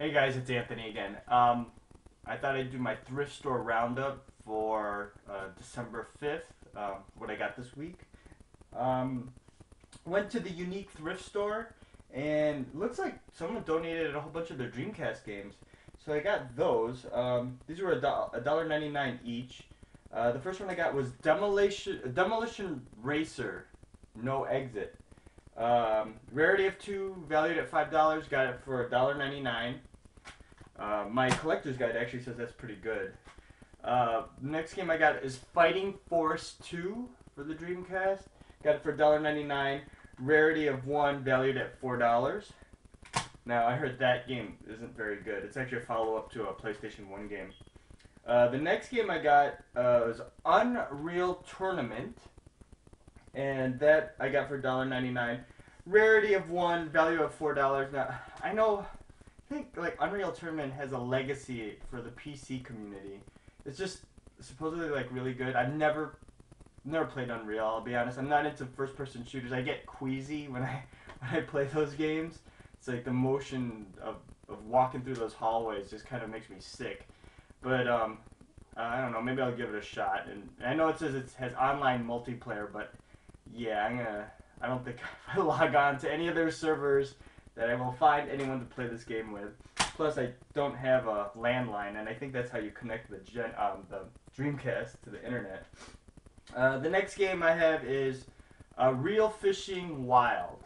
Hey guys, it's Anthony again. I thought I'd do my thrift store roundup for December 5th, what I got this week. Um, Went to the Unique Thrift Store, and looks like someone donated a whole bunch of their Dreamcast games. So I got those. These were $1.99 each. The first one I got was Demolition Racer, no exit. Rarity of two, valued at $5. Got it for $1.99. My collector's guide actually says that's pretty good. Next game I got is Fighting Force 2 for the Dreamcast. Got it for $1.99. Rarity of 1, valued at $4. Now, I heard that game isn't very good. It's actually a follow up to a PlayStation 1 game. The next game I got was Unreal Tournament. And that I got for $1.99. Rarity of 1, value of $4. Now, I think like Unreal Tournament has a legacy for the PC community. It's just supposedly like really good. I've never played Unreal. I'll be honest. I'm not into first person shooters. I get queasy when I when I play those games. It's like the motion of walking through those hallways just kind of makes me sick. But I don't know. Maybe I'll give it a shot. And I know it says it has online multiplayer, but yeah, I don't think if I log on to any of their servers that I will find anyone to play this game with. Plus, I don't have a landline, and I think that's how you connect the Dreamcast to the internet. The next game I have is Real Fishing Wild.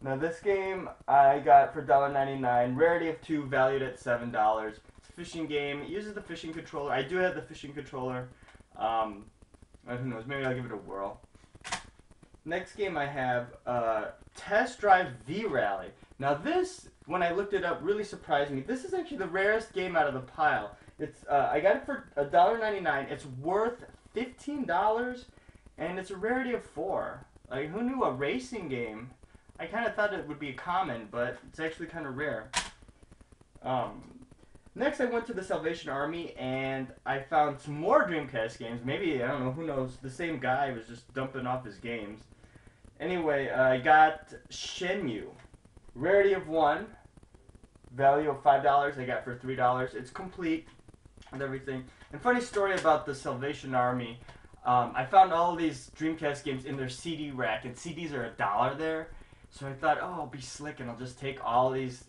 Now, this game I got for $1.99. Rarity of 2, valued at $7. It's a fishing game. It uses the fishing controller. I do have the fishing controller. Who knows? Maybe I'll give it a whirl. Next game I have Test Drive V Rally. Now this, when I looked it up, really surprised me. This is actually the rarest game out of the pile. It's I got it for $1.99. It's worth $15, and it's a rarity of 4. Like, who knew a racing game? I kind of thought it would be common, but it's actually kind of rare. Um, Next, I went to the Salvation Army, and I found some more Dreamcast games. Maybe, I don't know, who knows, the same guy was just dumping off his games. Anyway, I got Xinyu. Rarity of 1. Value of $5. I got for $3. It's complete and everything. And funny story about the Salvation Army. I found all of these Dreamcast games in their CD rack, and CDs are $1 there. So I thought, oh, I'll be slick, and I'll just take all these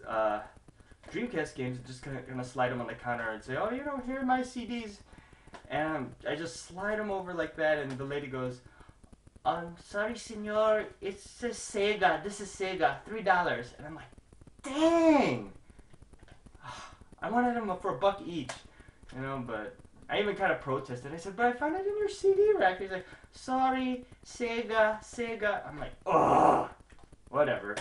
Dreamcast games and just gonna slide them on the counter and say, oh, here are my CDs. And I just slide them over like that, and the lady goes, sorry, senor, it's a Sega. This is Sega, $3. And I'm like, dang! I wanted them for $1 each, but I even kind of protested. I said, but I found it in your CD rack. He's like, sorry, Sega, Sega. I'm like, ugh, whatever.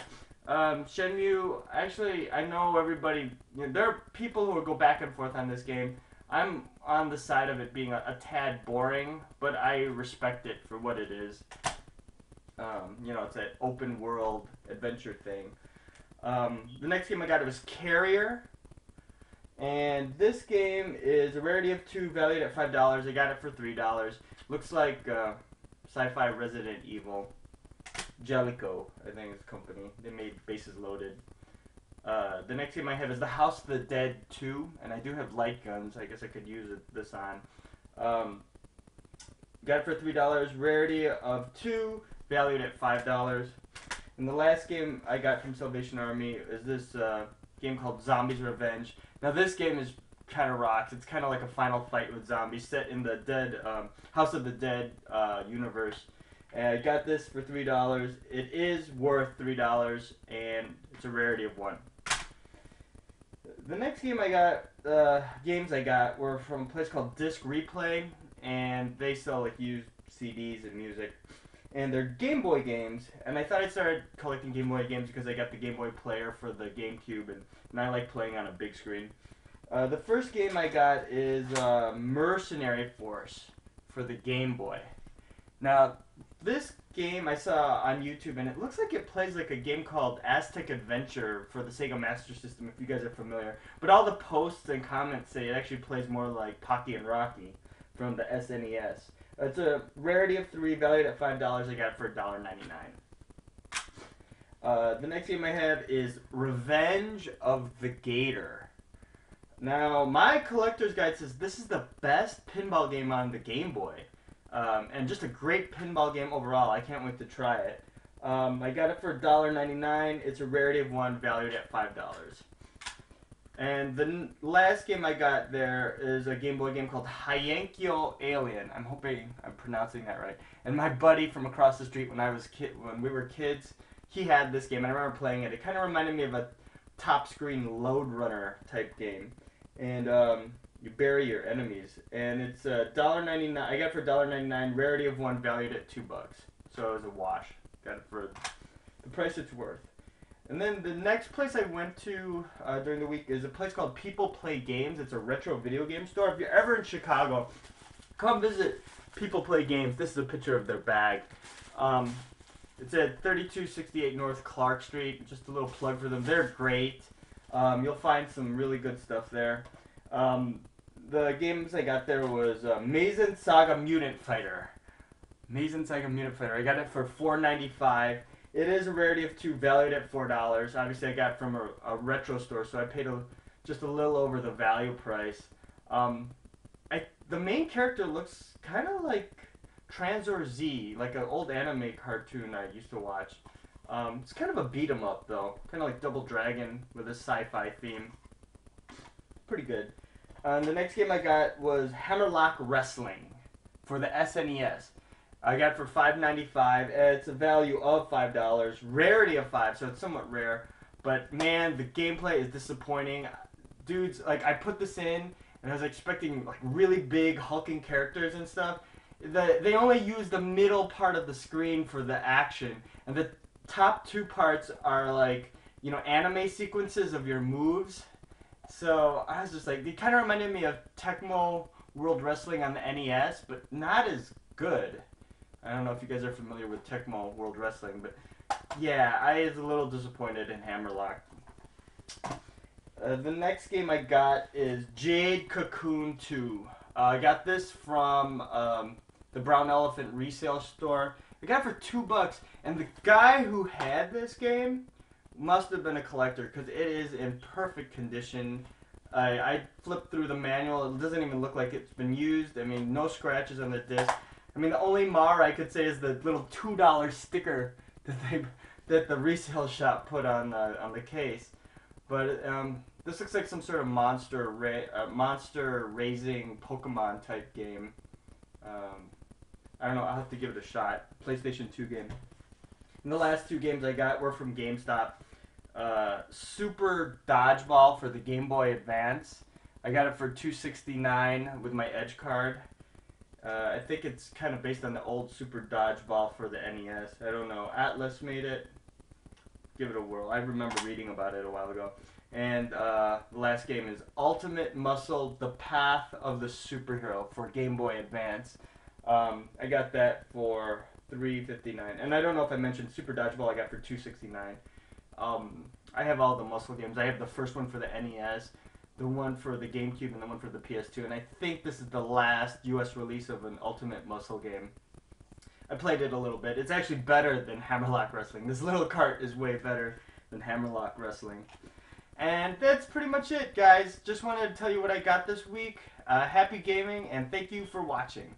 Shenmue, actually, I know everybody, there are people who will go back and forth on this game. I'm on the side of it being a tad boring, but I respect it for what it is. It's that open world adventure thing. The next game I got was Carrier, and this game is a rarity of 2, valued at $5. I got it for $3. Looks like sci-fi Resident Evil. Jellico, I think is the company. They made Bases Loaded. The next game I have is The House of the Dead 2, and I do have light guns. I guess I could use this on. Got it for $3. Rarity of 2, valued at $5. And the last game I got from Salvation Army is this game called Zombies Revenge. Now this game is kind of rocks. It's kind of like a final fight with zombies set in the House of the Dead universe. And I got this for $3. It is worth $3, and it's a rarity of 1. The next game I got, games I got were from a place called Disc Replay, and they sell like used CDs and music. And they're Game Boy games, and I thought I'd start collecting Game Boy games because I got the Game Boy player for the GameCube, and I like playing on a big screen. The first game I got is Mercenary Force for the Game Boy. Now, this game I saw on YouTube, and it looks like it plays like a game called Aztec Adventure for the Sega Master System, if you guys are familiar. But all the posts and comments say it actually plays more like Pocky and Rocky from the SNES. It's a rarity of 3, valued at $5. I got it for $1.99. The next game I have is Revenge of the Gator. Now, my collector's guide says this is the best pinball game on the Game Boy. And just a great pinball game overall. I can't wait to try it. I got it for $1.99. It's a rarity of 1, valued at $5. And the last game I got there is a Game Boy game called Heiankyo Alien. I'm hoping I'm pronouncing that right. And my buddy from across the street when we were kids, he had this game, and I remember playing it. It kind of reminded me of a top screen Lode Runner type game. And you bury your enemies. And it's $1.99. I got it for $1.99, rarity of 1, valued at $2. So it was a wash. Got it for the price it's worth. And then the next place I went to during the week is a place called People Play Games. It's a retro video game store. If you're ever in Chicago, come visit People Play Games. This is a picture of their bag. It's at 3268 North Clark Street. Just a little plug for them. They're great. You'll find some really good stuff there. The games I got there was Mazen Saga Mutant Fighter. Mazen Saga Mutant Fighter. I got it for $4.95. It is a rarity of 2, valued at $4. Obviously, I got it from a retro store, so I paid just a little over the value price. The main character looks kind of like Transor Z, like an old anime cartoon I used to watch. It's kind of a beat 'em up though, kind of like Double Dragon with a sci-fi theme. Pretty good. The next game I got was Hammerlock Wrestling for the SNES. I got it for $5.95. It's a value of $5, rarity of 5, so it's somewhat rare. But man, the gameplay is disappointing. Dudes, like I put this in, and I was expecting like really big hulking characters and stuff. They only use the middle part of the screen for the action, and the top 2 parts are like, you know, anime sequences of your moves. So I was just like, they kind of reminded me of Tecmo World Wrestling on the NES, but not as good. I don't know if you guys are familiar with Tecmo World Wrestling, but yeah, I was a little disappointed in Hammerlock. The next game I got is Jade Cocoon 2. I got this from the Brown Elephant resale store. I got it for $2, and the guy who had this game must have been a collector because it is in perfect condition. I flipped through the manual. It doesn't even look like it's been used. I mean, no scratches on the disc. I mean, the only mar I could say is the little $2 sticker that the resale shop put on the case. But this looks like some sort of monster raising Pokemon type game. I don't know. I'll have to give it a shot. PlayStation 2 game. And the last 2 games I got were from GameStop. Super Dodgeball for the Game Boy Advance. I got it for $2.69 with my Edge card. I think it's kind of based on the old Super Dodgeball for the NES. I don't know. Atlas made it. Give it a whirl. I remember reading about it a while ago. And the last game is Ultimate Muscle: The Path of the Superhero for Game Boy Advance. I got that for $3.59. And I don't know if I mentioned Super Dodgeball I got for $2.69. I have all the muscle games. I have the first one for the NES, the one for the GameCube, and the one for the PS2. And I think this is the last US release of an Ultimate Muscle game. I played it a little bit. It's actually better than Hammerlock Wrestling. This little cart is way better than Hammerlock Wrestling. And that's pretty much it, guys. Just wanted to tell you what I got this week. Happy gaming, and thank you for watching.